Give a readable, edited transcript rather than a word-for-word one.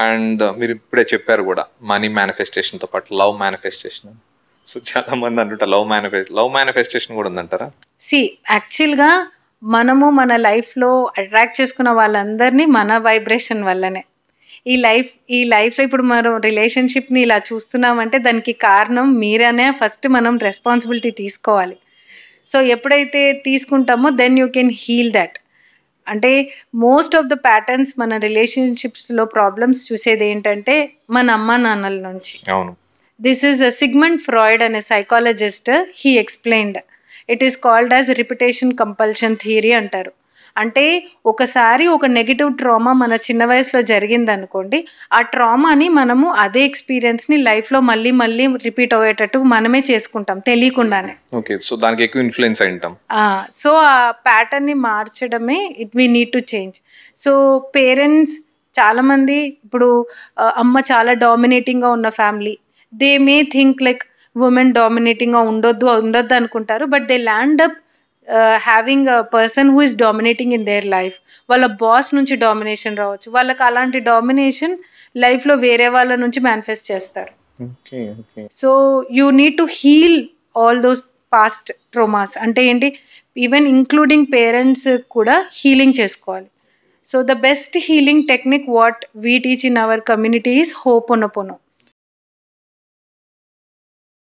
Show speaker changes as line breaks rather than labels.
And మీరు ఇప్పుడే చెప్పారు కూడా మనీ మేనిఫెస్టేషన్తో పాటు లవ్ మేనిఫెస్టేషన్. సో చాలా మంది అంటుంటారు లవ్ మేనిఫెస్టేషన్ కూడా ఉందంటారా?
యాక్చువల్గా మనము మన లైఫ్లో అట్రాక్ట్ చేసుకున్న వాళ్ళందరినీ మన వైబ్రేషన్ వల్లనే. ఈ లైఫ్లో ఇప్పుడు మనం రిలేషన్షిప్ని ఇలా చూస్తున్నామంటే దానికి కారణం మీరనే ఫస్ట్ మనం రెస్పాన్సిబిలిటీ తీసుకోవాలి. సో ఎప్పుడైతే తీసుకుంటామో then you can heal that. అంటే మోస్ట్ ఆఫ్ ద ప్యాటర్న్స్ మన రిలేషన్షిప్స్లో ప్రాబ్లమ్స్ చూసేది ఏంటంటే మన అమ్మా నాన్నల నుంచి.
అవును.
దిస్ ఈజ్ సిగ్మండ్ ఫ్రాయిడ్ అనే psychologist. He explained it is called as repetition compulsion theory అంటారు. అంటే ఒకసారి ఒక నెగిటివ్ ట్రామా మన చిన్న వయసులో జరిగిందనుకోండి, ఆ ట్రామాని మనము అదే ఎక్స్పీరియన్స్ని లైఫ్లో మళ్ళీ మళ్ళీ రిపీట్ అయ్యేటట్టు మనమే చేసుకుంటాం తెలియకుండానే.
ఓకే, సో దానికి ఎక్కువ ఇన్ఫ్లుయెన్స్ అయింటాం.
సో ఆ ప్యాటర్న్ని మార్చడమే we need to change. So parents చాలామంది ఇప్పుడు అమ్మ చాలా డామినేటింగ్గా ఉన్న family, they may think like women డామినేటింగ్గా ఉండొద్దు అనుకుంటారు. But they land up having a person who is dominating in their life. వాళ్ళ బాస్ నుంచి డామినేషన్ రావచ్చు, వాళ్ళకి అలాంటి డామినేషన్ లైఫ్లో వేరే వాళ్ళ నుంచి మేనిఫెస్ట్ చేస్తారు. So you need to heal all those past traumas. అంటే ఏంటి, ఈవెన్ ఇంక్లూడింగ్ పేరెంట్స్ కూడా హీలింగ్ చేసుకోవాలి. So the best healing technique what we teach in our community is ho'oponopono.